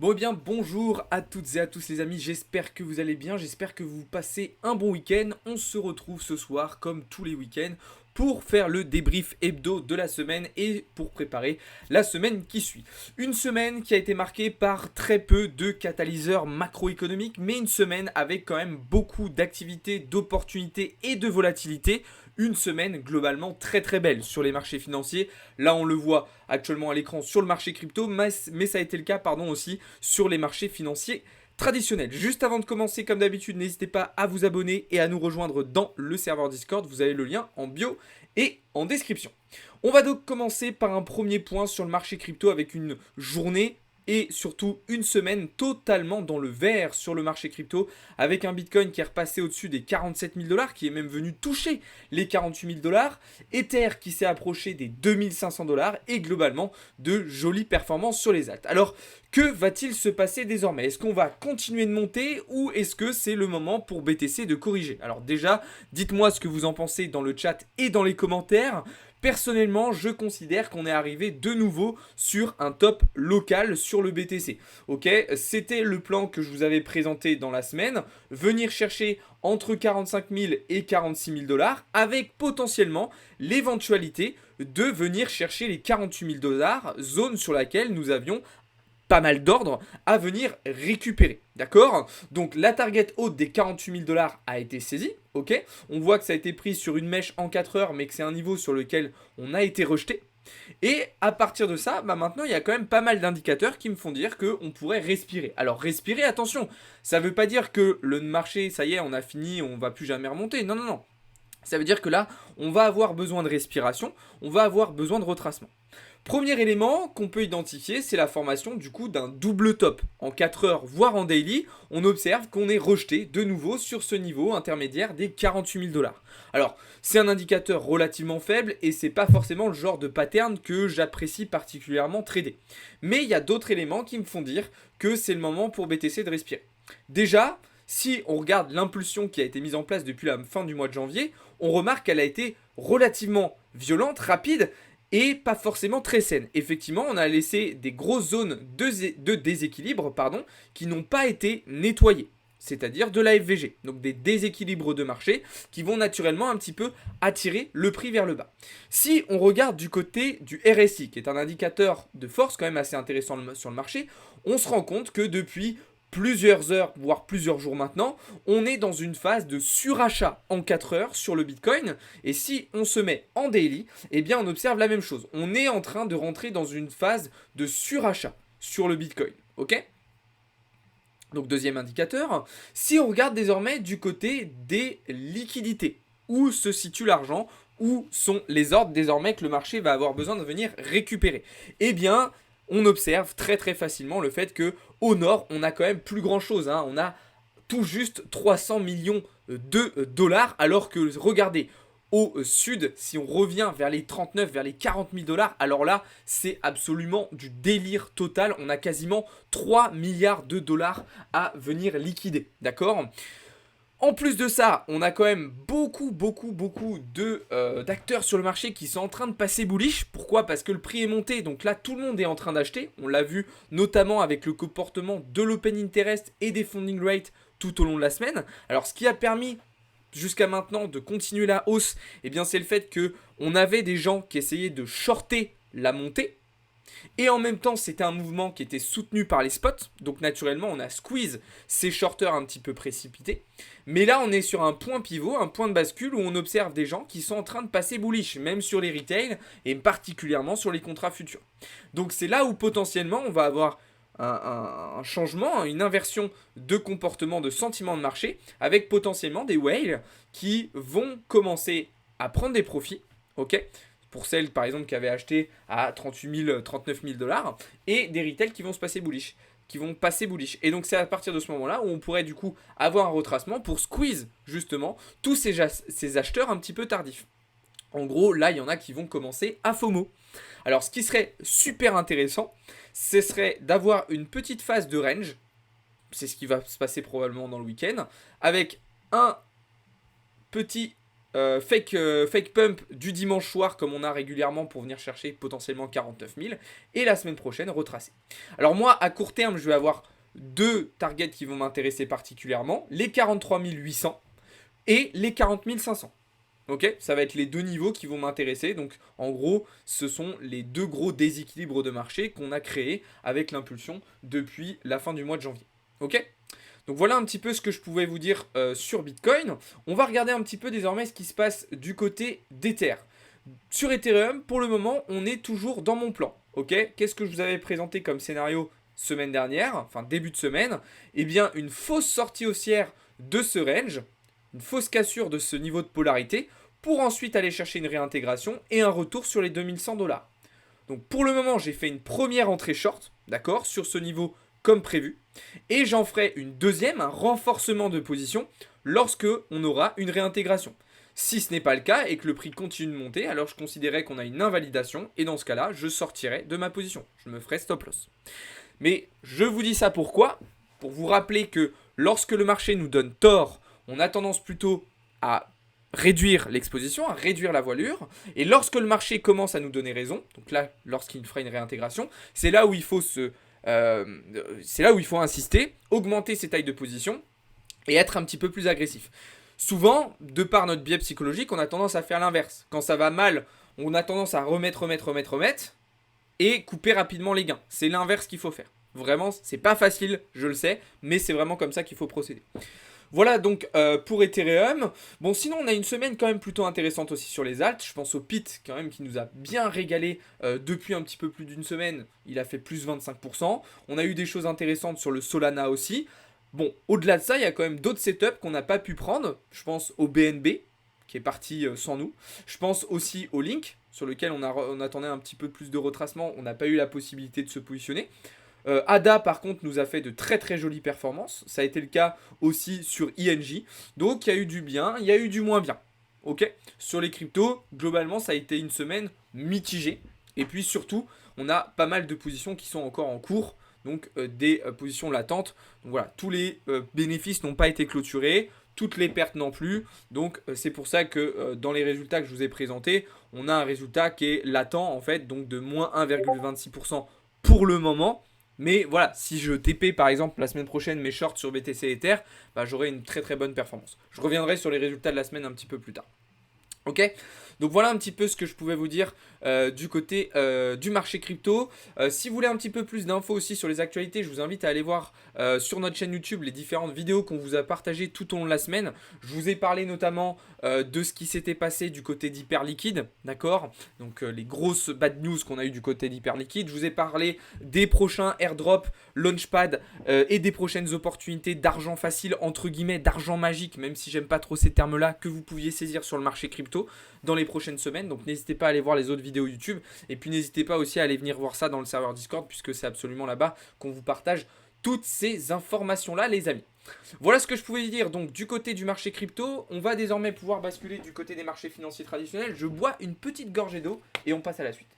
Bon eh bien bonjour à toutes et à tous les amis, j'espère que vous allez bien, j'espère que vous passez un bon week-end. On se retrouve ce soir comme tous les week-ends pour faire le débrief hebdo de la semaine et pour préparer la semaine qui suit. Une semaine qui a été marquée par très peu de catalyseurs macroéconomiques, mais une semaine avec quand même beaucoup d'activités, d'opportunités et de volatilité. Une semaine globalement très très belle sur les marchés financiers. Là on le voit actuellement à l'écran sur le marché crypto, mais ça a été le cas aussi sur les marchés financiers traditionnels. Juste avant de commencer, comme d'habitude, n'hésitez pas à vous abonner et à nous rejoindre dans le serveur Discord. Vous avez le lien en bio et en description. On va donc commencer par un premier point sur le marché crypto avec une journée et surtout une semaine totalement dans le vert sur le marché crypto, avec un Bitcoin qui est repassé au-dessus des 47 000 $, qui est même venu toucher les 48 000 $, Ether qui s'est approché des 2500 $, et globalement de jolies performances sur les alts. Alors, que va-t-il se passer désormais? Est-ce qu'on va continuer de monter ou est-ce que c'est le moment pour BTC de corriger? Alors déjà, dites-moi ce que vous en pensez dans le chat et dans les commentaires. Personnellement, je considère qu'on est arrivé de nouveau sur un top local sur le BTC. Ok, c'était le plan que je vous avais présenté dans la semaine. Venir chercher entre 45 000 et 46 000 $, avec potentiellement l'éventualité de venir chercher les 48 000 $, zone sur laquelle nous avions pas mal d'ordres à venir récupérer. D'accord? Donc la target haute des 48 000 $ a été saisie. Ok? On voit que ça a été pris sur une mèche en 4 heures, mais que c'est un niveau sur lequel on a été rejeté. Et à partir de ça, maintenant il y a quand même pas mal d'indicateurs qui me font dire qu'on pourrait respirer. Alors respirer, attention, ça veut pas dire que le marché, ça y est, on a fini, on va plus jamais remonter. Non, non, non. Ça veut dire que là, on va avoir besoin de respiration, on va avoir besoin de retracement. Premier élément qu'on peut identifier, c'est la formation du coup d'un double top. En 4 heures, voire en daily, on observe qu'on est rejeté de nouveau sur ce niveau intermédiaire des 48 000 $. Alors, c'est un indicateur relativement faible et c'est pas forcément le genre de pattern que j'apprécie particulièrement trader. Mais il y a d'autres éléments qui me font dire que c'est le moment pour BTC de respirer. Déjà, si on regarde l'impulsion qui a été mise en place depuis la fin du mois de janvier, on remarque qu'elle a été relativement violente, rapide et pas forcément très saine. Effectivement, on a laissé des grosses zones de déséquilibre qui n'ont pas été nettoyées, c'est-à-dire de la FVG, donc des déséquilibres de marché qui vont naturellement un petit peu attirer le prix vers le bas. Si on regarde du côté du RSI, qui est un indicateur de force quand même assez intéressant sur le marché, on se rend compte que depuis plusieurs heures, voire plusieurs jours maintenant, on est dans une phase de surachat en 4 heures sur le Bitcoin. Et si on se met en daily, eh bien on observe la même chose. On est en train de rentrer dans une phase de surachat sur le Bitcoin. Ok ? Donc deuxième indicateur, si on regarde désormais du côté des liquidités, où se situe l'argent, où sont les ordres désormais que le marché va avoir besoin de venir récupérer, eh bien on observe très très facilement le fait que au nord on a quand même plus grand chose, hein. On a tout juste 300 millions de dollars, alors que regardez, au sud, si on revient vers les 39, vers les 40 000 $, alors là, c'est absolument du délire total. On a quasiment 3 milliards de dollars à venir liquider. D'accord ? En plus de ça, on a quand même beaucoup d'acteurs sur le marché qui sont en train de passer bullish. Pourquoi? Parce que le prix est monté, donc là tout le monde est en train d'acheter. On l'a vu notamment avec le comportement de l'open interest et des funding rates tout au long de la semaine. Alors ce qui a permis jusqu'à maintenant de continuer la hausse, eh bien c'est le fait que on avait des gens qui essayaient de shorter la montée. Et en même temps, c'était un mouvement qui était soutenu par les spots. Donc naturellement, on a squeeze ces shorters un petit peu précipités. Mais là, on est sur un point pivot, un point de bascule où on observe des gens qui sont en train de passer bullish, même sur les retail et particulièrement sur les contrats futurs. Donc c'est là où potentiellement on va avoir un changement, une inversion de comportement, de sentiment de marché, avec potentiellement des whales qui vont commencer à prendre des profits, ok, pour celles par exemple qui avaient acheté à 38 000, 39 000 $, et des retails qui vont se passer bullish, qui vont passer bullish. Et donc c'est à partir de ce moment-là où on pourrait du coup avoir un retracement pour squeeze justement tous ces acheteurs un petit peu tardifs. En gros, là, il y en a qui vont commencer à FOMO. Alors, ce qui serait super intéressant, ce serait d'avoir une petite phase de range. C'est ce qui va se passer probablement dans le week-end. Avec un petit fake pump du dimanche soir comme on a régulièrement pour venir chercher potentiellement 49 000 et la semaine prochaine retracer. Alors moi à court terme je vais avoir deux targets qui vont m'intéresser particulièrement, les 43 800 et les 40 500. Ok, ça va être les deux niveaux qui vont m'intéresser. Donc en gros, ce sont les deux gros déséquilibres de marché qu'on a créés avec l'impulsion depuis la fin du mois de janvier. Ok, donc voilà un petit peu ce que je pouvais vous dire sur Bitcoin. On va regarder un petit peu désormais ce qui se passe du côté d'Ether. Sur Ethereum, pour le moment, on est toujours dans mon plan. Ok, qu'est-ce que je vous avais présenté comme scénario semaine dernière, enfin début de semaine? Eh bien, une fausse sortie haussière de ce range, une fausse cassure de ce niveau de polarité, pour ensuite aller chercher une réintégration et un retour sur les 2100 $. Donc pour le moment, j'ai fait une première entrée short, d'accord, sur ce niveau comme prévu. Et j'en ferai une deuxième, un renforcement de position, lorsque on aura une réintégration. Si ce n'est pas le cas et que le prix continue de monter, alors je considérerais qu'on a une invalidation et dans ce cas-là, je sortirai de ma position. Je me ferai stop loss. Mais je vous dis ça pourquoi? Pour vous rappeler que lorsque le marché nous donne tort, on a tendance plutôt à réduire l'exposition, à réduire la voilure. Et lorsque le marché commence à nous donner raison, donc là, lorsqu'il fera une réintégration, c'est là où il faut insister, augmenter ses tailles de position et être un petit peu plus agressif. Souvent, de par notre biais psychologique, on a tendance à faire l'inverse. Quand ça va mal, on a tendance à remettre et couper rapidement les gains. C'est l'inverse qu'il faut faire. Vraiment, c'est pas facile, je le sais, mais c'est vraiment comme ça qu'il faut procéder. Voilà donc pour Ethereum. Bon, sinon on a une semaine quand même plutôt intéressante aussi sur les alts. Je pense au PIT quand même qui nous a bien régalé depuis un petit peu plus d'une semaine. Il a fait plus 25%. On a eu des choses intéressantes sur le Solana aussi. Bon, au-delà de ça, il y a quand même d'autres setups qu'on n'a pas pu prendre. Je pense au BNB qui est parti sans nous. Je pense aussi au Link sur lequel on attendait un petit peu plus de retracement. On n'a pas eu la possibilité de se positionner. ADA par contre nous a fait de très très jolies performances. Ça a été le cas aussi sur INJ. Donc il y a eu du bien, il y a eu du moins bien. Ok. Sur les cryptos, globalement ça a été une semaine mitigée. Et puis surtout, on a pas mal de positions qui sont encore en cours. Donc des positions latentes. Donc voilà, tous les bénéfices n'ont pas été clôturés. Toutes les pertes non plus. Donc c'est pour ça que dans les résultats que je vous ai présentés, on a un résultat qui est latent en fait. Donc de moins 1,26% pour le moment. Mais voilà, si je TP par exemple la semaine prochaine mes shorts sur BTC Ether, bah, j'aurai une très très bonne performance. Je reviendrai sur les résultats de la semaine un petit peu plus tard. Ok, donc voilà un petit peu ce que je pouvais vous dire du côté du marché crypto. Si vous voulez un petit peu plus d'infos aussi sur les actualités, je vous invite à aller voir sur notre chaîne YouTube les différentes vidéos qu'on vous a partagées tout au long de la semaine. Je vous ai parlé notamment de ce qui s'était passé du côté d'Hyperliquid, d'accord? Donc les grosses bad news qu'on a eu du côté d'Hyperliquid. Je vous ai parlé des prochains airdrops, launchpad et des prochaines opportunités d'argent facile, entre guillemets, d'argent magique, même si j'aime pas trop ces termes-là, que vous pouviez saisir sur le marché crypto dans les prochaines semaines. Donc n'hésitez pas à aller voir les autres vidéos YouTube et puis n'hésitez pas aussi à aller venir voir ça dans le serveur Discord puisque c'est absolument là-bas qu'on vous partage toutes ces informations-là, les amis. Voilà ce que je pouvais dire donc du côté du marché crypto. On va désormais pouvoir basculer du côté des marchés financiers traditionnels. Je bois une petite gorgée d'eau et on passe à la suite.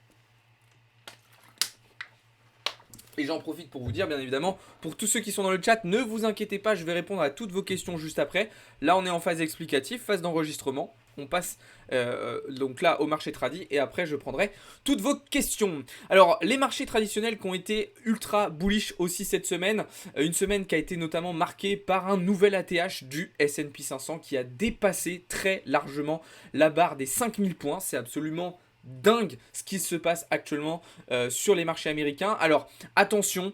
Et j'en profite pour vous dire, bien évidemment, pour tous ceux qui sont dans le chat, ne vous inquiétez pas, je vais répondre à toutes vos questions juste après. Là, on est en phase explicative, phase d'enregistrement. On passe donc là au marché tradi et après je prendrai toutes vos questions. Alors les marchés traditionnels qui ont été ultra bullish aussi cette semaine, une semaine qui a été notamment marquée par un nouvel ATH du S&P 500 qui a dépassé très largement la barre des 5000 points. C'est absolument dingue ce qui se passe actuellement sur les marchés américains. Alors attention,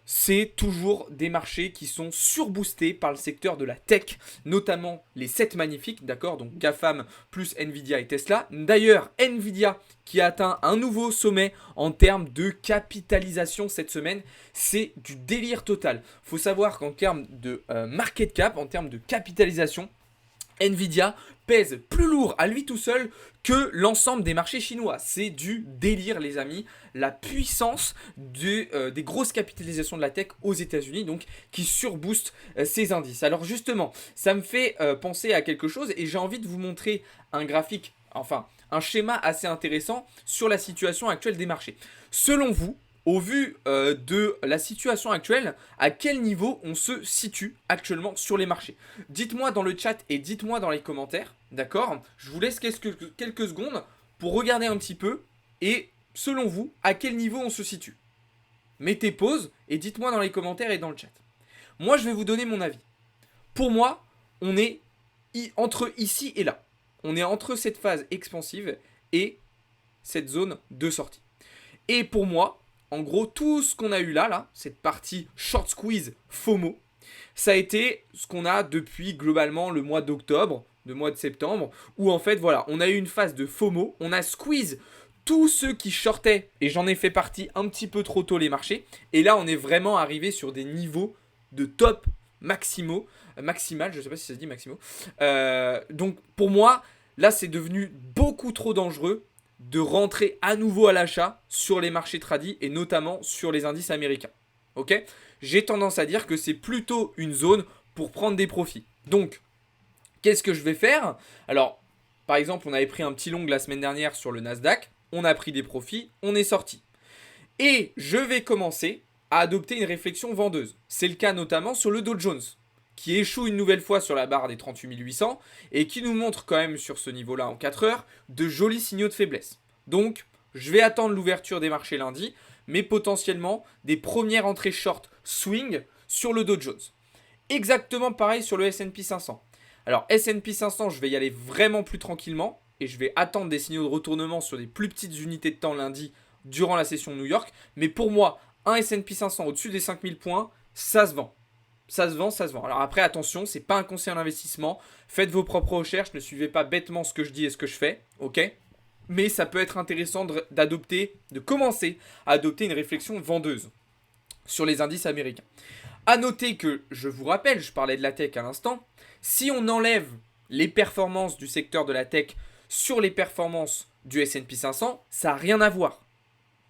c'est toujours des marchés qui sont surboostés par le secteur de la tech, notamment les 7 magnifiques, d'accord, donc GAFAM plus Nvidia et Tesla. D'ailleurs, Nvidia qui a atteint un nouveau sommet en termes de capitalisation cette semaine, c'est du délire total. Il faut savoir qu'en termes de market cap, en termes de capitalisation, Nvidia pèse plus lourd à lui tout seul que l'ensemble des marchés chinois. C'est du délire les amis, la puissance des grosses capitalisations de la tech aux États-Unis donc qui surboostent ces indices. Alors justement, ça me fait penser à quelque chose et j'ai envie de vous montrer un graphique, enfin un schéma assez intéressant sur la situation actuelle des marchés. Selon vous, au vu de la situation actuelle, à quel niveau on se situe actuellement sur les marchés. Dites-moi dans le chat et dites-moi dans les commentaires, d'accord? Je vous laisse quelques secondes pour regarder un petit peu et selon vous, à quel niveau on se situe. Mettez pause et dites-moi dans les commentaires et dans le chat. Moi, je vais vous donner mon avis. Pour moi, on est entre ici et là. On est entre cette phase expansive et cette zone de sortie. Et pour moi, en gros, tout ce qu'on a eu là, cette partie short squeeze FOMO, ça a été ce qu'on a depuis globalement le mois d'octobre, le mois de septembre, où en fait, voilà, on a eu une phase de FOMO, on a squeeze tous ceux qui shortaient, et j'en ai fait partie un petit peu trop tôt les marchés, et là, on est vraiment arrivé sur des niveaux de top maximal, je ne sais pas si ça se dit maximo. Donc pour moi, là, c'est devenu beaucoup trop dangereux de rentrer à nouveau à l'achat sur les marchés tradis et notamment sur les indices américains. Ok ? J'ai tendance à dire que c'est plutôt une zone pour prendre des profits. Donc, qu'est-ce que je vais faire ? Alors, par exemple, on avait pris un petit long la semaine dernière sur le Nasdaq, on a pris des profits, on est sorti. Et je vais commencer à adopter une réflexion vendeuse. C'est le cas notamment sur le Dow Jones, qui échoue une nouvelle fois sur la barre des 38 800 et qui nous montre quand même sur ce niveau-là en 4 heures de jolis signaux de faiblesse. Donc, je vais attendre l'ouverture des marchés lundi, mais potentiellement des premières entrées short swing sur le Dow Jones. Exactement pareil sur le S&P 500. Alors, S&P 500, je vais y aller vraiment plus tranquillement et je vais attendre des signaux de retournement sur des plus petites unités de temps lundi durant la session de New York. Mais pour moi, un S&P 500 au-dessus des 5000 points, ça se vend. Ça se vend, ça se vend. Alors après, attention, c'est pas un conseil en investissement. Faites vos propres recherches, ne suivez pas bêtement ce que je dis et ce que je fais, ok ? Mais ça peut être intéressant de commencer à adopter une réflexion vendeuse sur les indices américains. A noter que, je vous rappelle, je parlais de la tech à l'instant, si on enlève les performances du secteur de la tech sur les performances du S&P 500, ça n'a rien à voir.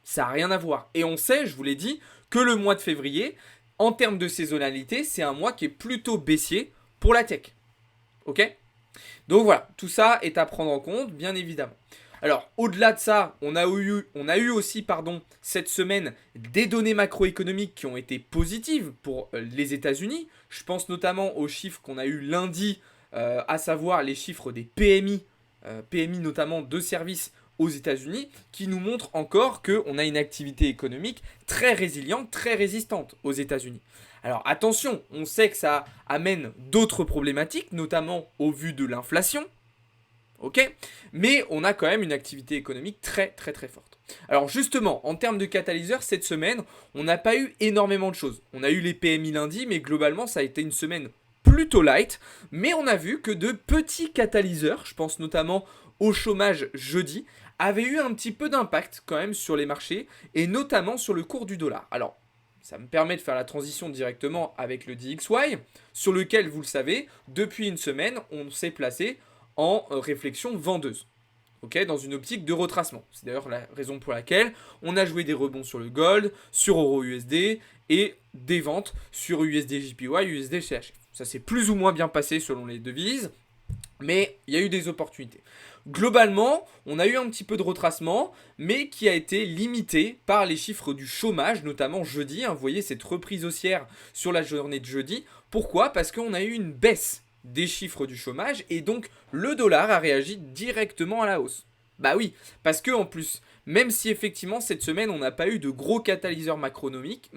Ça n'a rien à voir. Et on sait, je vous l'ai dit, que le mois de février, en termes de saisonnalité, c'est un mois qui est plutôt baissier pour la tech. Ok ? Donc voilà, tout ça est à prendre en compte, bien évidemment. Alors, au-delà de ça, on a eu aussi cette semaine des données macroéconomiques qui ont été positives pour les États-Unis. Je pense notamment aux chiffres qu'on a eu lundi, à savoir les chiffres des PMI, PMI notamment de services aux États-Unis, qui nous montrent encore qu'on a une activité économique très résiliente, très résistante aux États-Unis. Alors attention, on sait que ça amène d'autres problématiques, notamment au vu de l'inflation. Ok ? Mais on a quand même une activité économique très très très forte. Alors justement, en termes de catalyseurs, cette semaine, on n'a pas eu énormément de choses. On a eu les PMI lundi, mais globalement, ça a été une semaine plutôt light. Mais on a vu que de petits catalyseurs, je pense notamment au chômage jeudi, avaient eu un petit peu d'impact quand même sur les marchés, et notamment sur le cours du dollar. Alors, ça me permet de faire la transition directement avec le DXY, sur lequel, vous le savez, depuis une semaine, on s'est placé en réflexion vendeuse, okay, dans une optique de retracement. C'est d'ailleurs la raison pour laquelle on a joué des rebonds sur le gold, sur EURUSD et des ventes sur USD-JPY, USD-CHF. Ça s'est plus ou moins bien passé selon les devises, mais il y a eu des opportunités. Globalement, on a eu un petit peu de retracement, mais qui a été limité par les chiffres du chômage, notamment jeudi. Vous voyez cette reprise haussière sur la journée de jeudi. Pourquoi ? Parce qu'on a eu une baisse des chiffres du chômage et donc le dollar a réagi directement à la hausse. Bah oui, parce que en plus, même si effectivement cette semaine on n'a pas eu de gros catalyseurs macroéconomiques,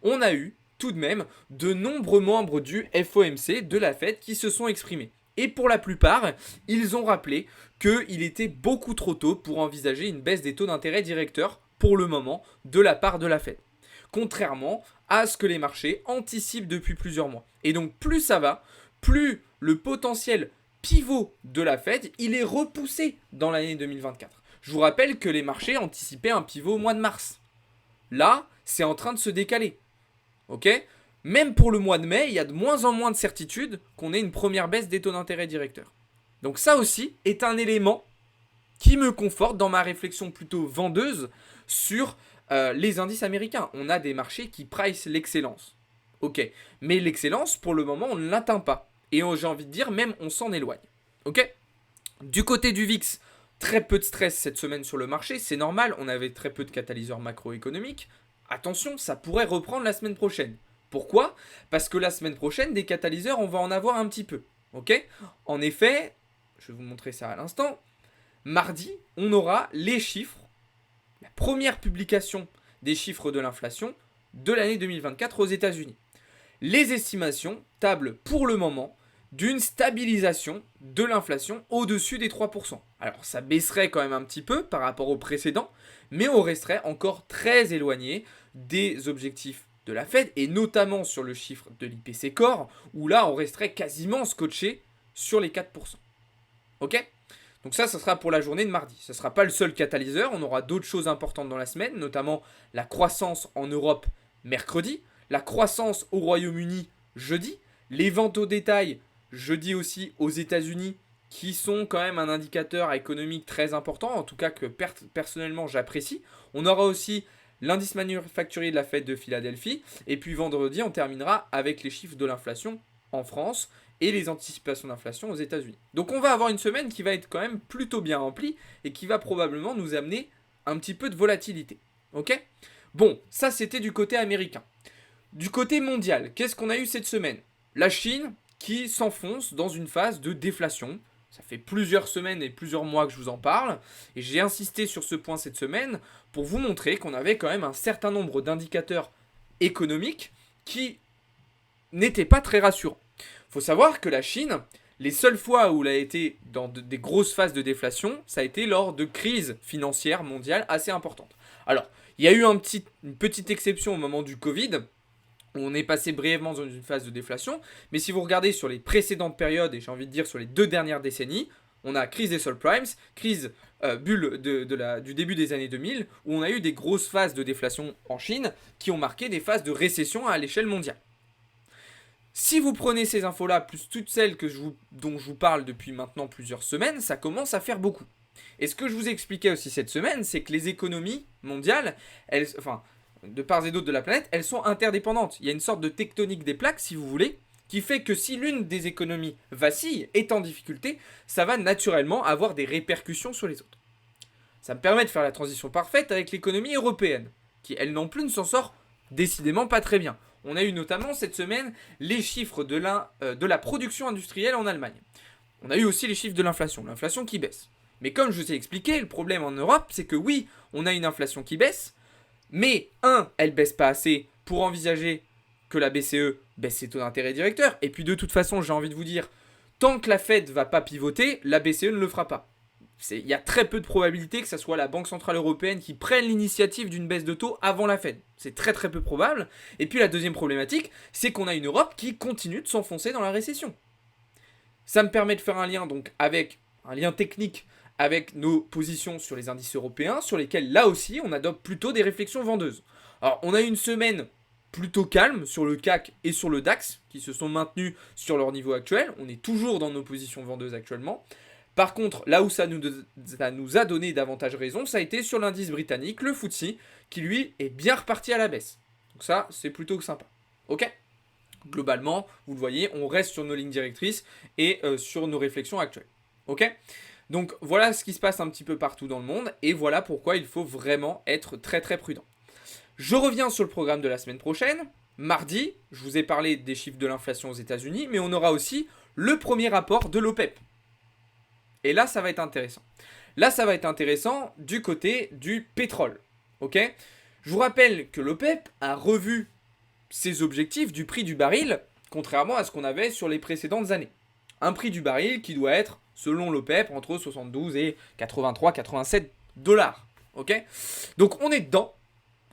on a eu tout de même de nombreux membres du FOMC, de la Fed, qui se sont exprimés. Et pour la plupart, ils ont rappelé qu'il était beaucoup trop tôt pour envisager une baisse des taux d'intérêt directeurs pour le moment de la part de la Fed. Contrairement à ce que les marchés anticipent depuis plusieurs mois. Et donc plus ça va, plus le potentiel pivot de la Fed, il est repoussé dans l'année 2024. Je vous rappelle que les marchés anticipaient un pivot au mois de mars. Là, c'est en train de se décaler. Ok ? Même pour le mois de mai, il y a de moins en moins de certitude qu'on ait une première baisse des taux d'intérêt directeurs. Donc ça aussi est un élément qui me conforte dans ma réflexion plutôt vendeuse sur les indices américains. On a des marchés qui price l'excellence. Ok, mais l'excellence, pour le moment, on ne l'atteint pas. Et j'ai envie de dire, même on s'en éloigne. Ok ? Du côté du VIX, Très peu de stress cette semaine sur le marché, c'est normal, on avait très peu de catalyseurs macroéconomiques. Attention, ça pourrait reprendre la semaine prochaine. Pourquoi? Parce que la semaine prochaine, des catalyseurs, on va en avoir un petit peu. Ok? En effet, je vais vous montrer ça à l'instant. Mardi, on aura les chiffres, la première publication des chiffres de l'inflation de l'année 2024 aux États-Unis. Les estimations tablent pour le moment d'une stabilisation de l'inflation au-dessus des 3%. Alors ça baisserait quand même un petit peu par rapport au précédent, mais on resterait encore très éloigné des objectifs de la Fed, et notamment sur le chiffre de l'IPC Core, où là on resterait quasiment scotché sur les 4%. Ok? Donc ça sera pour la journée de mardi. Ce ne sera pas le seul catalyseur, on aura d'autres choses importantes dans la semaine, notamment la croissance en Europe mercredi, la croissance au Royaume-Uni jeudi, les ventes au détail jeudi aussi aux États-Unis, qui sont quand même un indicateur économique très important, en tout cas que personnellement j'apprécie. On aura aussi l'indice manufacturier de la Fed de Philadelphie, et puis vendredi on terminera avec les chiffres de l'inflation en France et les anticipations d'inflation aux États-Unis. Donc on va avoir une semaine qui va être quand même plutôt bien remplie et qui va probablement nous amener un petit peu de volatilité. Ok? Bon, ça c'était du côté américain. Du côté mondial, qu'est-ce qu'on a eu cette semaine? La Chine qui s'enfonce dans une phase de déflation. Ça fait plusieurs semaines et plusieurs mois que je vous en parle, et j'ai insisté sur ce point cette semaine pour vous montrer qu'on avait quand même un certain nombre d'indicateurs économiques qui n'étaient pas très rassurants. Il faut savoir que la Chine, les seules fois où elle a été dans des grosses phases de déflation, ça a été lors de crises financières mondiales assez importantes. Alors, il y a eu une petite exception au moment du Covid, où on est passé brièvement dans une phase de déflation, mais si vous regardez sur les précédentes périodes, et j'ai envie de dire sur les 2 dernières décennies, on a crise des subprimes, crise bulle du début des années 2000, où on a eu des grosses phases de déflation en Chine qui ont marqué des phases de récession à l'échelle mondiale. Si vous prenez ces infos-là, plus toutes celles dont je vous parle depuis maintenant plusieurs semaines, ça commence à faire beaucoup. Et ce que je vous ai expliqué aussi cette semaine, c'est que les économies mondiales, de part et d'autre de la planète, elles sont interdépendantes. Il y a une sorte de tectonique des plaques, si vous voulez, qui fait que si l'une des économies vacille, est en difficulté, ça va naturellement avoir des répercussions sur les autres. Ça me permet de faire la transition parfaite avec l'économie européenne, qui elle non plus ne s'en sort décidément pas très bien. On a eu notamment cette semaine les chiffres de la production industrielle en Allemagne. On a eu aussi les chiffres de l'inflation qui baisse. Mais comme je vous ai expliqué, le problème en Europe, c'est que oui, on a une inflation qui baisse, mais elle baisse pas assez pour envisager que la BCE baisse ses taux d'intérêt directeurs. Et puis de toute façon, j'ai envie de vous dire, tant que la Fed va pas pivoter, la BCE ne le fera pas. Il y a très peu de probabilité que ce soit la Banque Centrale Européenne qui prenne l'initiative d'une baisse de taux avant la Fed. C'est très très peu probable. Et puis la deuxième problématique, c'est qu'on a une Europe qui continue de s'enfoncer dans la récession. Ça me permet de faire un lien technique avec nos positions sur les indices européens, sur lesquels là aussi on adopte plutôt des réflexions vendeuses. Alors on a eu une semaine plutôt calme sur le CAC et sur le DAX, qui se sont maintenus sur leur niveau actuel. On est toujours dans nos positions vendeuses actuellement. Par contre, là où ça nous a donné davantage raison, ça a été sur l'indice britannique, le FTSE, qui lui est bien reparti à la baisse. Donc ça, c'est plutôt sympa. Ok ? Globalement, vous le voyez, on reste sur nos lignes directrices et sur nos réflexions actuelles. Ok ? Donc voilà ce qui se passe un petit peu partout dans le monde, et voilà pourquoi il faut vraiment être très très prudent. Je reviens sur le programme de la semaine prochaine. Mardi, je vous ai parlé des chiffres de l'inflation aux États-Unis, mais on aura aussi le premier rapport de l'OPEP. Et là, ça va être intéressant. Là, ça va être intéressant du côté du pétrole. Ok ? Je vous rappelle que l'OPEP a revu ses objectifs du prix du baril, contrairement à ce qu'on avait sur les précédentes années. Un prix du baril qui doit être, selon l'OPEP, entre 72 et 83-87 dollars. Ok ? Donc on est dedans.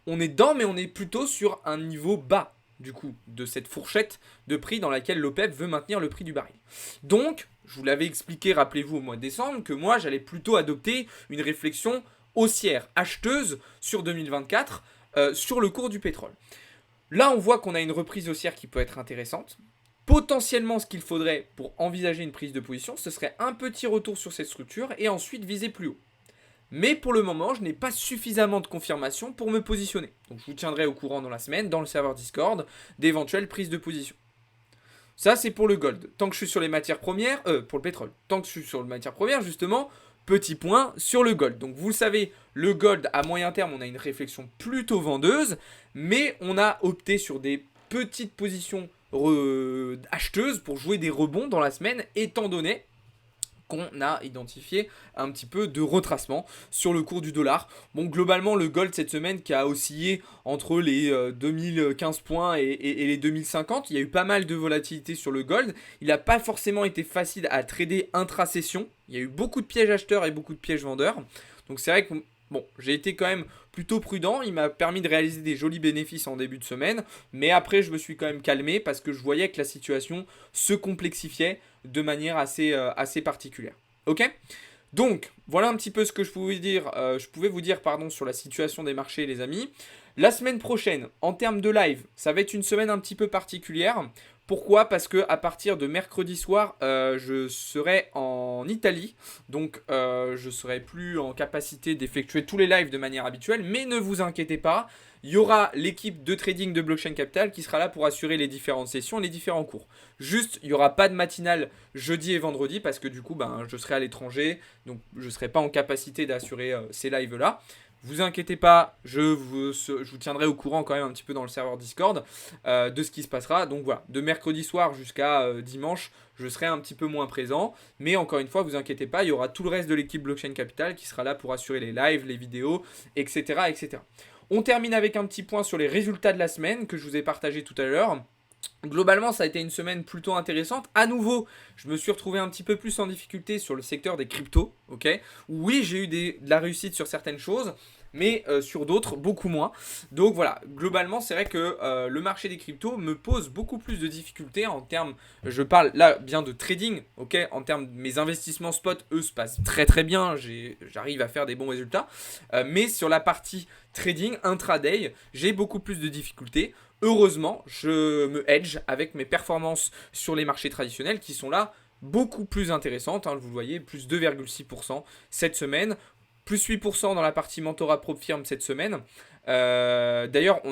Mais on est plutôt sur un niveau bas, du coup, de cette fourchette de prix dans laquelle l'OPEP veut maintenir le prix du baril. Donc, je vous l'avais expliqué, rappelez-vous, au mois de décembre, que moi, j'allais plutôt adopter une réflexion haussière, acheteuse sur 2024, sur le cours du pétrole. Là, on voit qu'on a une reprise haussière qui peut être intéressante. Potentiellement, ce qu'il faudrait pour envisager une prise de position, ce serait un petit retour sur cette structure et ensuite viser plus haut. Mais pour le moment, je n'ai pas suffisamment de confirmation pour me positionner. Donc je vous tiendrai au courant dans la semaine, dans le serveur Discord, d'éventuelles prises de position. Ça, c'est pour le gold. Tant que je suis sur les matières premières, pour le pétrole. Tant que je suis sur les matières premières, justement, Petit point sur le gold. Donc vous le savez, le gold à moyen terme, on a une réflexion plutôt vendeuse, mais on a opté sur des petites positions acheteuses pour jouer des rebonds dans la semaine, étant donné qu'on a identifié un petit peu de retracement sur le cours du dollar. Bon, globalement, le gold cette semaine qui a oscillé entre les 2015 points et les 2050, il y a eu pas mal de volatilité sur le gold. Il n'a pas forcément été facile à trader intra-session. Il y a eu beaucoup de pièges acheteurs et beaucoup de pièges vendeurs. Donc c'est vrai que bon, j'ai été quand même plutôt prudent, il m'a permis de réaliser des jolis bénéfices en début de semaine, mais après je me suis quand même calmé parce que je voyais que la situation se complexifiait de manière assez particulière. Ok ? Donc, voilà un petit peu ce que je pouvais vous dire sur la situation des marchés, les amis. La semaine prochaine, en termes de live, ça va être une semaine un petit peu particulière. Pourquoi ? Parce que à partir de mercredi soir, je serai en Italie. Donc, je ne serai plus en capacité d'effectuer tous les lives de manière habituelle. Mais ne vous inquiétez pas, il y aura l'équipe de trading de Blockchain Capital qui sera là pour assurer les différentes sessions, les différents cours. Juste, il n'y aura pas de matinale jeudi et vendredi parce que du coup, je serai à l'étranger. Donc, je ne serai pas en capacité d'assurer ces lives-là. Vous inquiétez pas, je vous tiendrai au courant quand même un petit peu dans le serveur Discord de ce qui se passera. Donc voilà, de mercredi soir jusqu'à dimanche, je serai un petit peu moins présent. Mais encore une fois, vous inquiétez pas, il y aura tout le reste de l'équipe Blockchain Capital qui sera là pour assurer les lives, les vidéos, etc., etc. On termine avec un petit point sur les résultats de la semaine que je vous ai partagé tout à l'heure. Globalement, ça a été une semaine plutôt intéressante. À nouveau, je me suis retrouvé un petit peu plus en difficulté sur le secteur des cryptos. Okay, oui, j'ai eu de la réussite sur certaines choses, mais sur d'autres, beaucoup moins. Donc voilà, globalement, c'est vrai que le marché des cryptos me pose beaucoup plus de difficultés en termes, je parle là bien de trading, ok, en termes de mes investissements spot, eux se passent très très bien, j'arrive à faire des bons résultats. Mais sur la partie trading, intraday, j'ai beaucoup plus de difficultés. Heureusement, je me hedge avec mes performances sur les marchés traditionnels qui sont là beaucoup plus intéressantes. Vous le voyez, plus 2,6% cette semaine, plus 8% dans la partie mentorat PropFirm cette semaine. D'ailleurs,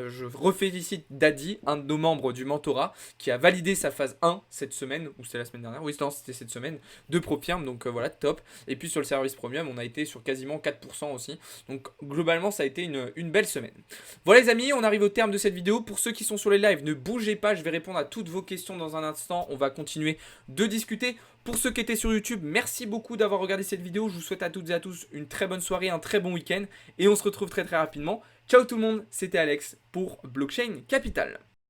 je refélicite Daddy, un de nos membres du mentorat, qui a validé sa phase 1 cette semaine, ou c'était la semaine dernière, oui, c'était cette semaine, de PropFirm, donc voilà, top. Et puis sur le service premium, on a été sur quasiment 4% aussi. Donc globalement, ça a été une belle semaine. Voilà les amis, on arrive au terme de cette vidéo. Pour ceux qui sont sur les lives, ne bougez pas, je vais répondre à toutes vos questions dans un instant. On va continuer de discuter. Pour ceux qui étaient sur YouTube, merci beaucoup d'avoir regardé cette vidéo. Je vous souhaite à toutes et à tous une très bonne soirée, un très bon week-end. Et on se retrouve très très rapidement. Ciao tout le monde, c'était Alex pour Blockchain Capital.